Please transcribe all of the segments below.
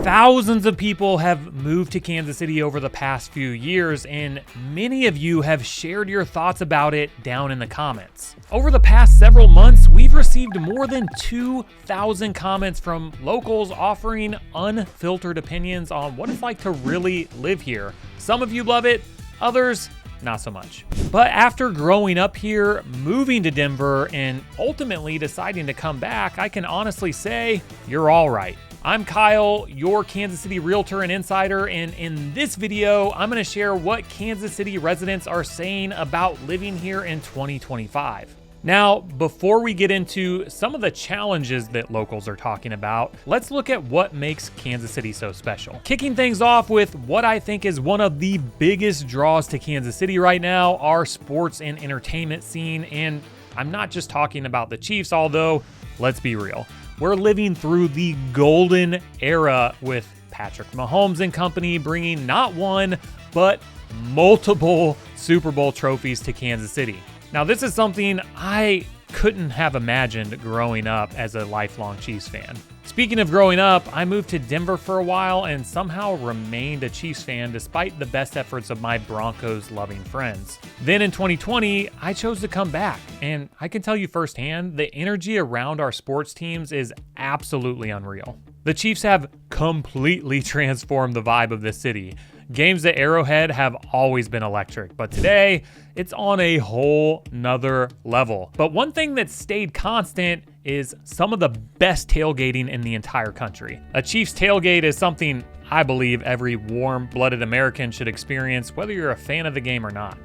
Thousands of people have moved to Kansas City over the past few years, and many of you have shared your thoughts about it down in the comments. Over the past several months, we've received more than 2,000 comments from locals offering unfiltered opinions on what it's like to really live here. Some of you love it, others not so much. But after growing up here, moving to Denver, and ultimately deciding to come back, I can honestly say you're all right. I'm Kyle, your Kansas City realtor and insider, and in this video, I'm going to share what Kansas City residents are saying about living here in 2025. Now, before we get into some of the challenges that locals are talking about, let's look at what makes Kansas City so special. Kicking things off with what I think is one of the biggest draws to Kansas City right now, our sports and entertainment scene. And I'm not just talking about the Chiefs, although let's be real. We're living through the golden era with Patrick Mahomes and company bringing not one, but multiple Super Bowl trophies to Kansas City. Now, this is something I couldn't have imagined growing up as a lifelong Chiefs fan. Speaking of growing up, I moved to Denver for a while and somehow remained a Chiefs fan despite the best efforts of my Broncos-loving friends. Then in 2020, I chose to come back, and I can tell you firsthand, the energy around our sports teams is absolutely unreal. The Chiefs have completely transformed the vibe of this city. Games at Arrowhead have always been electric, but today, it's on a whole nother level. But one thing that's stayed constant is some of the best tailgating in the entire country. A Chiefs tailgate is something I believe every warm-blooded American should experience, whether you're a fan of the game or not.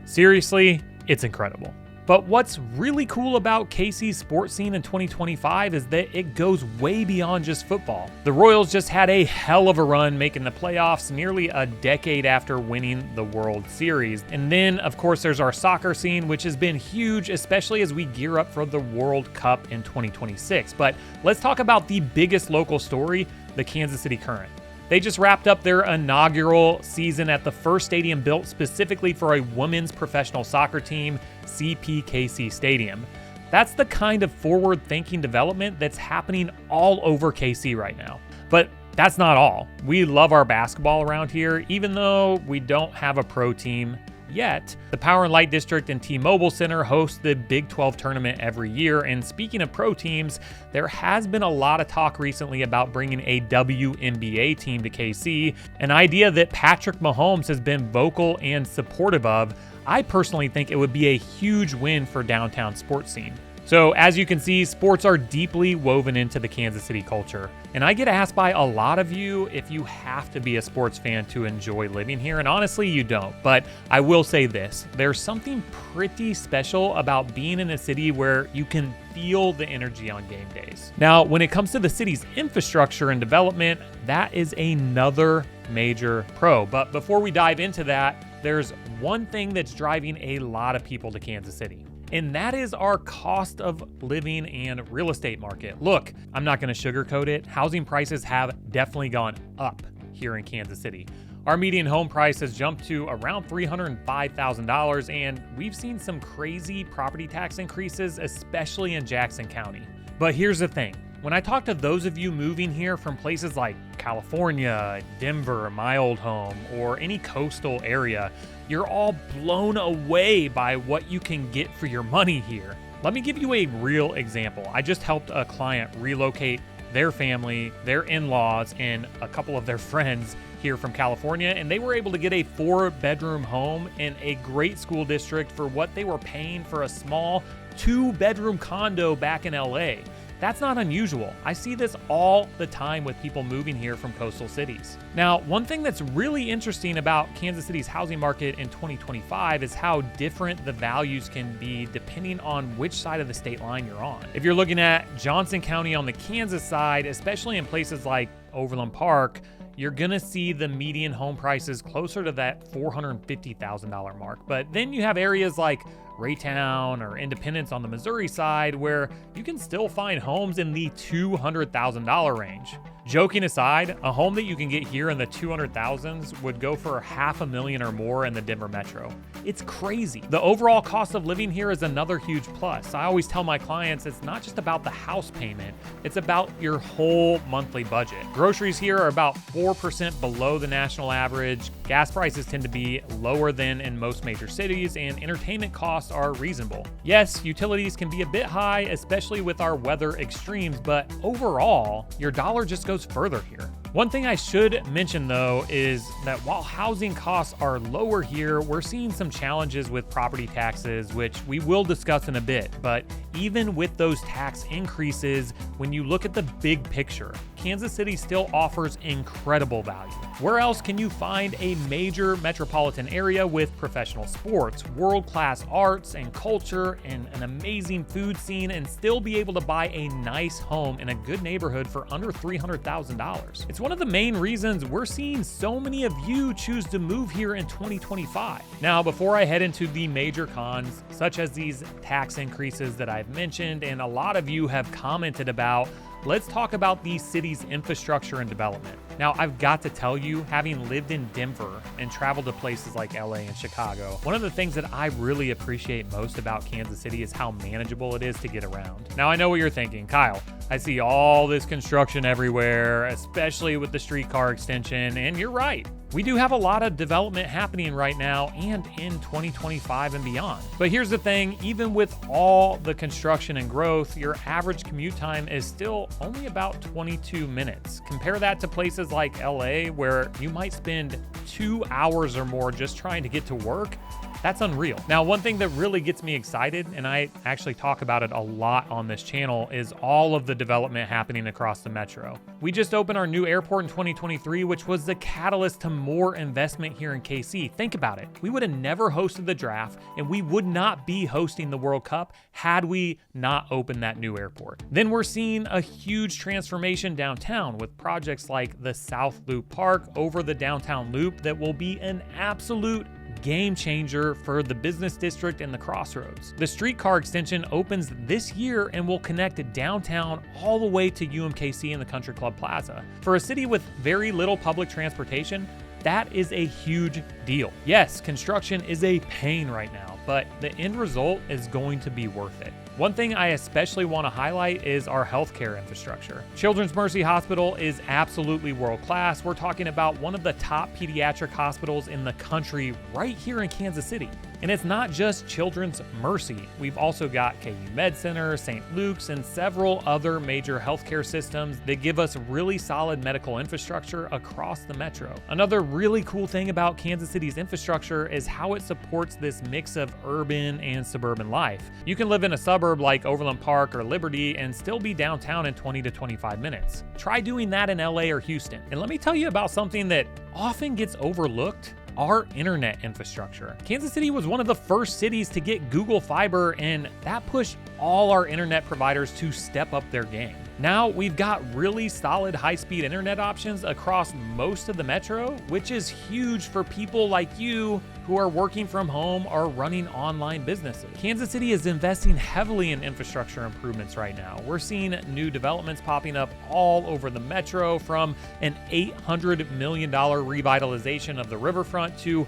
Seriously, it's incredible. But what's really cool about KC's sports scene in 2025 is that it goes way beyond just football. The Royals just had a hell of a run making the playoffs nearly a decade after winning the World Series. And then, of course, there's our soccer scene, which has been huge, especially as we gear up for the World Cup in 2026. But let's talk about the biggest local story, the Kansas City Current. They just wrapped up their inaugural season at the first stadium built specifically for a women's professional soccer team, CPKC Stadium. That's the kind of forward-thinking development that's happening all over KC right now. But that's not all. We love our basketball around here, even though we don't have a pro team yet. The Power and Light District and T-Mobile Center host the Big 12 tournament every year. And speaking of pro teams, there has been a lot of talk recently about bringing a WNBA team to KC, an idea that Patrick Mahomes has been vocal and supportive of. I personally think it would be a huge win for downtown sports scene. So as you can see, sports are deeply woven into the Kansas City culture. And I get asked by a lot of you if you have to be a sports fan to enjoy living here. And honestly, you don't. But I will say this, there's something pretty special about being in a city where you can feel the energy on game days. Now, when it comes to the city's infrastructure and development, that is another major pro. But before we dive into that, there's one thing that's driving a lot of people to Kansas City. And that is our cost of living and real estate market. Look, I'm not going to sugarcoat it. Housing prices have definitely gone up here in Kansas City. Our median home price has jumped to around $305,000, and we've seen some crazy property tax increases, especially in Jackson County. But here's the thing. When I talk to those of you moving here from places like California, Denver, my old home, or any coastal area, you're all blown away by what you can get for your money here. Let me give you a real example. I just helped a client relocate their family, their in-laws, and a couple of their friends here from California, and they were able to get a 4-bedroom home in a great school district for what they were paying for a small 2-bedroom condo back in LA. That's not unusual. I see this all the time with people moving here from coastal cities. Now, one thing that's really interesting about Kansas City's housing market in 2025 is how different the values can be depending on which side of the state line you're on. If you're looking at Johnson County on the Kansas side, especially in places like Overland Park, you're gonna see the median home prices closer to that $450,000 mark. But then you have areas like Raytown or Independence on the Missouri side, where you can still find homes in the $200,000 range. Joking aside, a home that you can get here in the 200,000s would go for $500,000 or more in the Denver metro. It's crazy. The overall cost of living here is another huge plus. I always tell my clients it's not just about the house payment, it's about your whole monthly budget. Groceries here are about 4% below the national average. Gas prices tend to be lower than in most major cities, and entertainment costs are reasonable. Yes, utilities can be a bit high, especially with our weather extremes, but overall, your dollar just goes further here. One thing I should mention though is that while housing costs are lower here, we're seeing some challenges with property taxes, which we will discuss in a bit. But even with those tax increases, when you look at the big picture, Kansas City still offers incredible value. Where else can you find a major metropolitan area with professional sports, world-class arts and culture, and an amazing food scene, and still be able to buy a nice home in a good neighborhood for under $300,000? It's one of the main reasons we're seeing so many of you choose to move here in 2025. Now, before I head into the major cons, such as these tax increases that I've mentioned and a lot of you have commented about, let's talk about the city's infrastructure and development. Now, I've got to tell you, having lived in Denver and traveled to places like LA and Chicago, one of the things that I really appreciate most about Kansas City is how manageable it is to get around. Now, I know what you're thinking, Kyle. I see all this construction everywhere, especially with the streetcar extension, and you're right. We do have a lot of development happening right now and in 2025 and beyond. But here's the thing, even with all the construction and growth, your average commute time is still only about 22 minutes. Compare that to places like LA, where you might spend 2 hours or more just trying to get to work. That's unreal. Now, one thing that really gets me excited, and I actually talk about it a lot on this channel, is all of the development happening across the metro. We just opened our new airport in 2023, which was the catalyst to more investment here in KC. Think about it. We would have never hosted the draft, and we would not be hosting the World Cup had we not opened that new airport. Then we're seeing a huge transformation downtown with projects like the South Loop Park over the downtown loop that will be an absolute game changer for the business district and the crossroads. The streetcar extension opens this year and will connect downtown all the way to UMKC and the Country Club Plaza. For a city with very little public transportation, that is a huge deal. Yes, construction is a pain right now, but the end result is going to be worth it. One thing I especially want to highlight is our healthcare infrastructure. Children's Mercy Hospital is absolutely world-class. We're talking about one of the top pediatric hospitals in the country right here in Kansas City. And it's not just Children's Mercy. We've also got KU Med Center, St. Luke's, and several other major healthcare systems that give us really solid medical infrastructure across the metro. Another really cool thing about Kansas City's infrastructure is how it supports this mix of urban and suburban life. You can live in a suburb like Overland Park or Liberty and still be downtown in 20 to 25 minutes. Try doing that in LA or Houston. And let me tell you about something that often gets overlooked: our internet infrastructure. Kansas City was one of the first cities to get Google Fiber, and that pushed all our internet providers to step up their game. Now we've got really solid high-speed internet options across most of the metro, which is huge for people like you who are working from home or running online businesses. Kansas City is investing heavily in infrastructure improvements right now. We're seeing new developments popping up all over the metro, from an $800 million revitalization of the riverfront to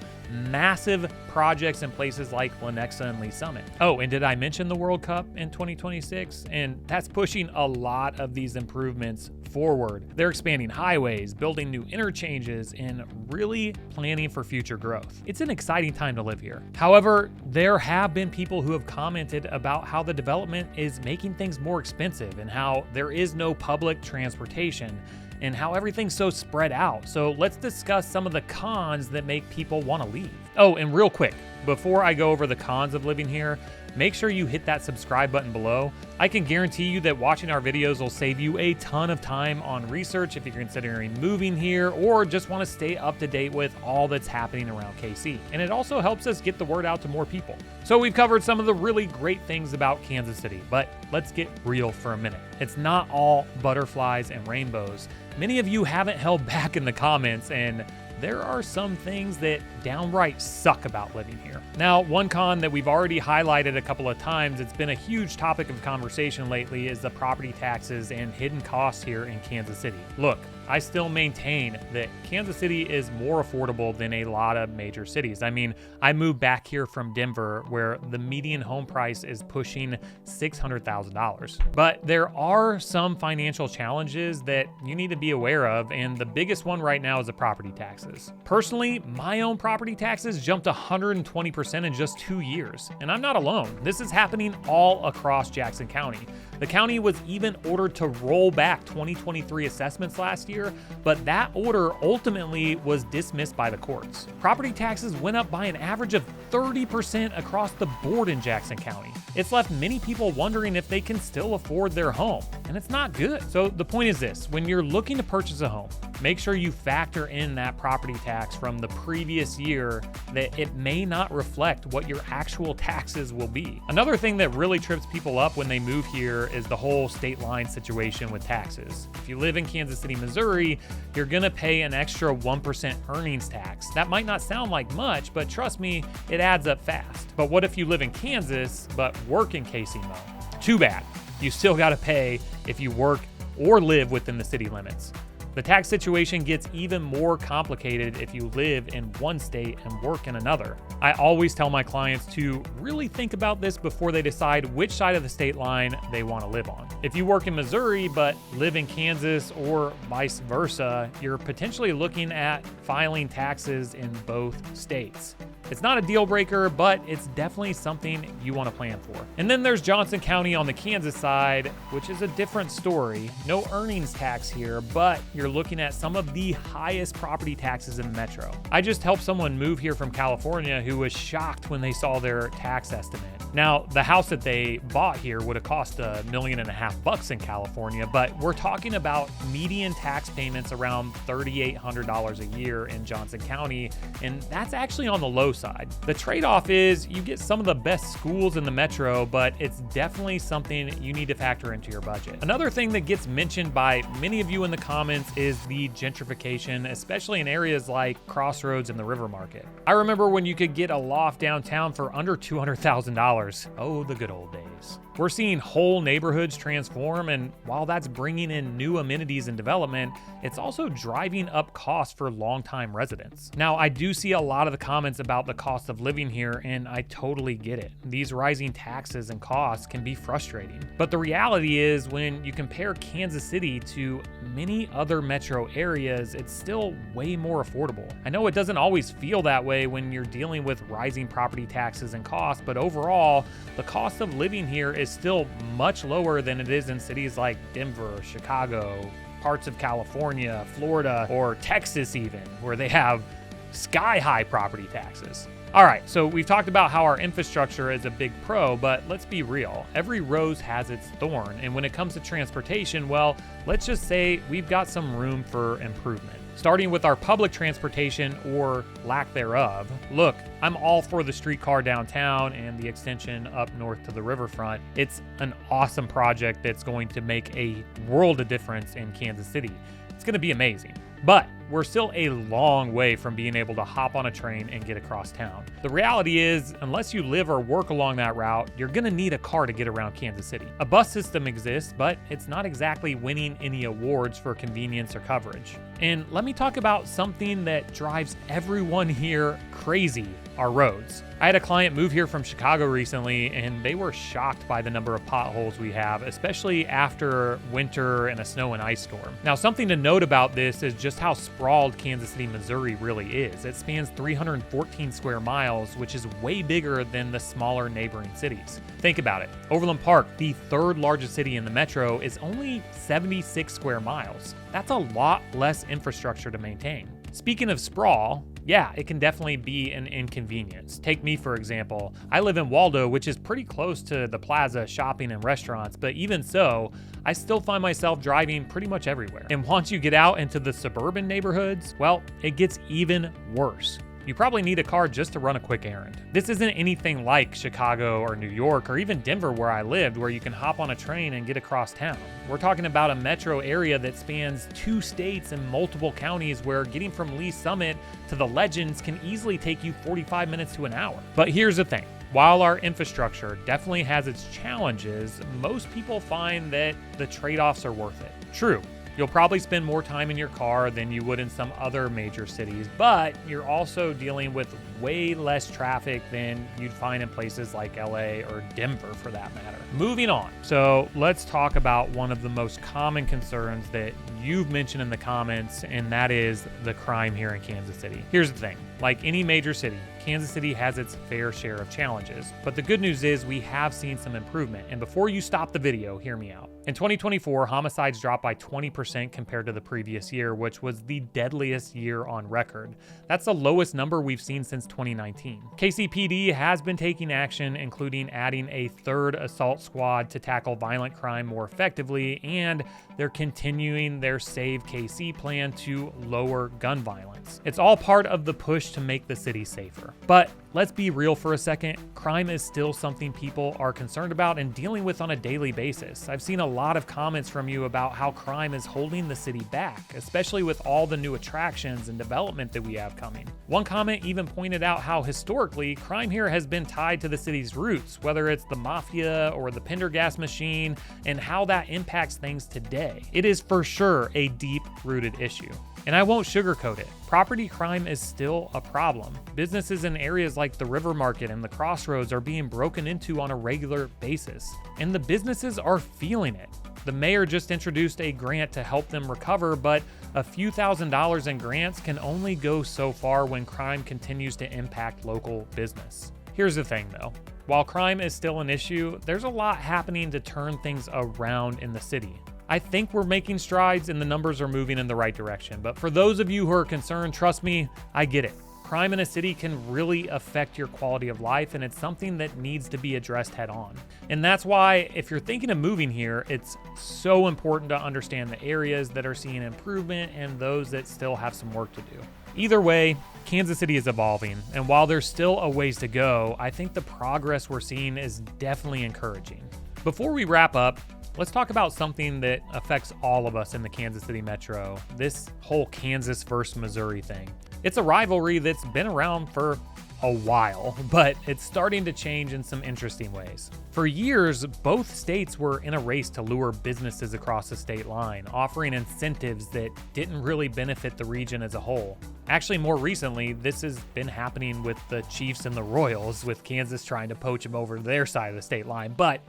massive projects in places like Lenexa and Lee Summit. Oh, and did I mention the World Cup in 2026? And that's pushing a lot of these improvements forward. They're expanding highways, building new interchanges, and really planning for future growth. It's an exciting time to live here. However, there have been people who have commented about how the development is making things more expensive and how there is no public transportation and how everything's so spread out. So let's discuss some of the cons that make people want to leave. Oh, and real quick, before I go over the cons of living here, make sure you hit that subscribe button below. I can guarantee you that watching our videos will save you a ton of time on research if you're considering moving here or just want to stay up to date with all that's happening around KC. And it also helps us get the word out to more people. So we've covered some of the really great things about Kansas City, but let's get real for a minute. It's not all butterflies and rainbows. Many of you haven't held back in the comments, and there are some things that downright suck about living here. Now, one con that we've already highlighted a couple of times, it's been a huge topic of conversation lately, is the property taxes and hidden costs here in Kansas City. Look, I still maintain that Kansas City is more affordable than a lot of major cities. I mean, I moved back here from Denver where the median home price is pushing $600,000. But there are some financial challenges that you need to be aware of, and the biggest one right now is the property taxes. Personally, my own property taxes jumped 120% in just 2 years, and I'm not alone. This is happening all across Jackson County. The county was even ordered to roll back 2023 assessments last year, but that order ultimately was dismissed by the courts. Property taxes went up by an average of 30% across the board in Jackson County. It's left many people wondering if they can still afford their home, and it's not good. So the point is this: when you're looking to purchase a home, make sure you factor in that property tax from the previous year, that it may not reflect what your actual taxes will be. Another thing that really trips people up when they move here is the whole state line situation with taxes. If you live in Kansas City, Missouri, you're gonna pay an extra 1% earnings tax. That might not sound like much, but trust me, it adds up fast. But what if you live in Kansas but work in KC-Mo? Too bad. You still gotta pay if you work or live within the city limits. The tax situation gets even more complicated if you live in one state and work in another. I always tell my clients to really think about this before they decide which side of the state line they want to live on. If you work in Missouri but live in Kansas or vice versa, you're potentially looking at filing taxes in both states. It's not a deal breaker, but it's definitely something you want to plan for. And then there's Johnson County on the Kansas side, which is a different story. No earnings tax here, but you're looking at some of the highest property taxes in the metro. I just helped someone move here from California who was shocked when they saw their tax estimate. Now, the house that they bought here would have cost $1.5 million in California, but we're talking about median tax payments around $3,800 a year in Johnson County, and that's actually on the low side. The trade-off is you get some of the best schools in the metro, but it's definitely something you need to factor into your budget. Another thing that gets mentioned by many of you in the comments is the gentrification, especially in areas like Crossroads and the River Market. I remember when you could get a loft downtown for under $200,000. Oh, the good old days. We're seeing whole neighborhoods transform, and while that's bringing in new amenities and development, it's also driving up costs for longtime residents. Now, I do see a lot of the comments about the cost of living here, and I totally get it. These rising taxes and costs can be frustrating. But the reality is, when you compare Kansas City to many other metro areas, it's still way more affordable. I know it doesn't always feel that way when you're dealing with rising property taxes and costs, but overall, the cost of living here is still much lower than it is in cities like Denver, Chicago, parts of California, Florida, or Texas even, where they have sky-high property taxes. All right, so we've talked about how our infrastructure is a big pro, but let's be real. Every rose has its thorn, and when it comes to transportation, well, let's just say we've got some room for improvement. Starting with our public transportation, or lack thereof. Look, I'm all for the streetcar downtown and the extension up north to the riverfront. It's an awesome project that's going to make a world of difference in Kansas City. It's going to be amazing. But we're still a long way from being able to hop on a train and get across town. The reality is, unless you live or work along that route, you're gonna need a car to get around Kansas City. A bus system exists, but it's not exactly winning any awards for convenience or coverage. And let me talk about something that drives everyone here crazy: our roads. I had a client move here from Chicago recently, and they were shocked by the number of potholes we have, especially after winter and a snow and ice storm. Now, something to note about this is just how sprawled Kansas City, Missouri really is. It spans 314 square miles, which is way bigger than the smaller neighboring cities. Think about it. Overland Park, the third largest city in the metro, is only 76 square miles. That's a lot less infrastructure to maintain. Speaking of sprawl, yeah, it can definitely be an inconvenience. Take me, for example. I live in Waldo, which is pretty close to the plaza, shopping, and restaurants, but even so, I still find myself driving pretty much everywhere. And once you get out into the suburban neighborhoods, well, it gets even worse. You probably need a car just to run a quick errand. This isn't anything like Chicago or New York or even Denver where I lived, where you can hop on a train and get across town. We're talking about a metro area that spans 2 states and multiple counties, where getting from Lee Summit to the Legends can easily take you 45 minutes to an hour. But here's the thing. While our infrastructure definitely has its challenges, most people find that the trade-offs are worth it. True, you'll probably spend more time in your car than you would in some other major cities, but you're also dealing with way less traffic than you'd find in places like LA or Denver for that matter. Moving on. So let's talk about one of the most common concerns that you've mentioned in the comments, and that is the crime here in Kansas City. Here's the thing. Like any major city, Kansas City has its fair share of challenges. But the good news is we have seen some improvement. And before you stop the video, hear me out. In 2024, homicides dropped by 20% compared to the previous year, which was the deadliest year on record. That's the lowest number we've seen since 2019. KCPD has been taking action, including adding a 3rd assault squad to tackle violent crime more effectively, and they're continuing their Save KC plan to lower gun violence. It's all part of the push to make the city safer. But let's be real for a second. Crime is still something people are concerned about and dealing with on a daily basis. I've seen a lot of comments from you about how crime is holding the city back, especially with all the new attractions and development that we have coming. One comment even pointed out how historically crime here has been tied to the city's roots, whether it's the mafia or the Pendergast machine, and how that impacts things today. It is for sure a deep-rooted issue. And I won't sugarcoat it. Property crime is still a problem. Businesses in areas like the River Market and the Crossroads are being broken into on a regular basis, and the businesses are feeling it. The mayor just introduced a grant to help them recover, but a few $1,000s in grants can only go so far when crime continues to impact local business. Here's the thing though. While crime is still an issue, there's a lot happening to turn things around in the city. I think we're making strides and the numbers are moving in the right direction. But for those of you who are concerned, trust me, I get it. Crime in a city can really affect your quality of life, and it's something that needs to be addressed head on. And that's why, if you're thinking of moving here, it's so important to understand the areas that are seeing improvement and those that still have some work to do. Either way, Kansas City is evolving, and while there's still a ways to go, I think the progress we're seeing is definitely encouraging. Before we wrap up, let's talk about something that affects all of us in the Kansas City metro, this whole Kansas versus Missouri thing. It's a rivalry that's been around for a while, but it's starting to change in some interesting ways. For years, both states were in a race to lure businesses across the state line, offering incentives that didn't really benefit the region as a whole. Actually, more recently, this has been happening with the Chiefs and the Royals, with Kansas trying to poach them over to their side of the state line, but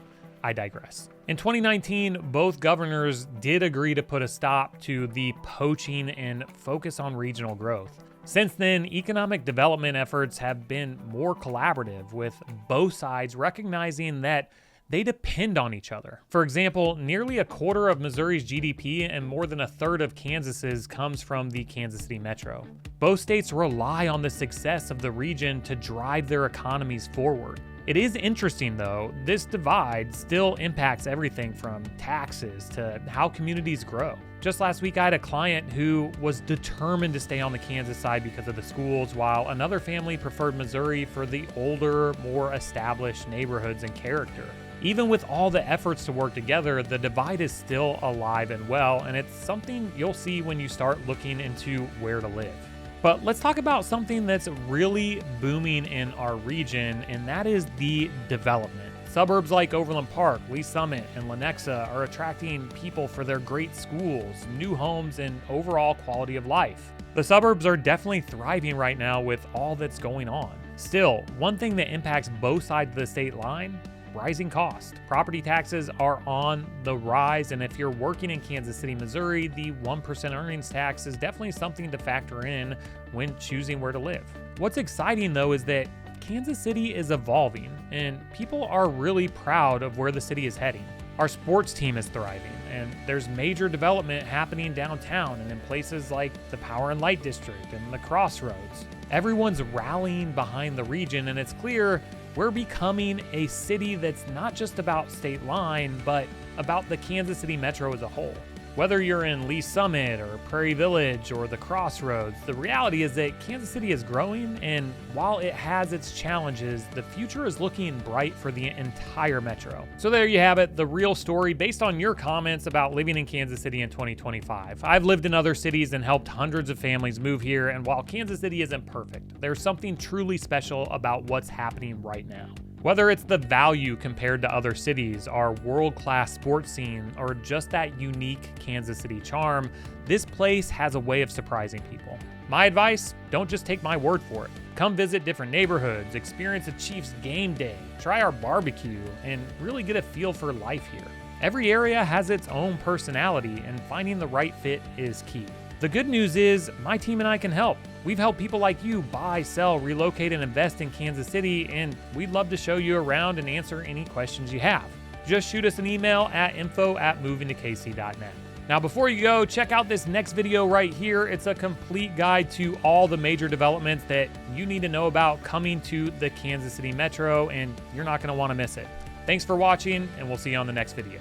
I digress. In 2019, both governors did agree to put a stop to the poaching and focus on regional growth. Since then, economic development efforts have been more collaborative, with both sides recognizing that they depend on each other. For example, nearly a quarter of Missouri's GDP and more than a third of Kansas's comes from the Kansas City metro. Both states rely on the success of the region to drive their economies forward. It is interesting though, this divide still impacts everything from taxes to how communities grow. Just last week I had a client who was determined to stay on the Kansas side because of the schools, while another family preferred Missouri for the older, more established neighborhoods and character. Even with all the efforts to work together, the divide is still alive and well, and it's something you'll see when you start looking into where to live. But let's talk about something that's really booming in our region, and that is the development. Suburbs like Overland Park, Lee Summit, and Lenexa are attracting people for their great schools, new homes, and overall quality of life. The suburbs are definitely thriving right now with all that's going on. Still, one thing that impacts both sides of the state line: rising cost. Property taxes are on the rise, and if you're working in Kansas City, Missouri, the 1% earnings tax is definitely something to factor in when choosing where to live. What's exciting though is that Kansas City is evolving, and people are really proud of where the city is heading. Our sports team is thriving, and there's major development happening downtown and in places like the Power and Light District and the Crossroads. Everyone's rallying behind the region, and it's clear we're becoming a city that's not just about state line, but about the Kansas City metro as a whole. Whether you're in Lee Summit or Prairie Village or the Crossroads, the reality is that Kansas City is growing, and while it has its challenges, the future is looking bright for the entire metro. So there you have it, the real story based on your comments about living in Kansas City in 2025. I've lived in other cities and helped hundreds of families move here, and while Kansas City isn't perfect, there's something truly special about what's happening right now. Whether it's the value compared to other cities, our world-class sports scene, or just that unique Kansas City charm, this place has a way of surprising people. My advice, don't just take my word for it. Come visit different neighborhoods, experience a Chiefs game day, try our barbecue, and really get a feel for life here. Every area has its own personality, and finding the right fit is key. The good news is, my team and I can help. We've helped people like you buy, sell, relocate, and invest in Kansas City, and we'd love to show you around and answer any questions you have. Just shoot us an email at info@movingtokc.net. Now, before you go, check out this next video right here. It's a complete guide to all the major developments that you need to know about coming to the Kansas City Metro, and you're not going to want to miss it. Thanks for watching, and we'll see you on the next video.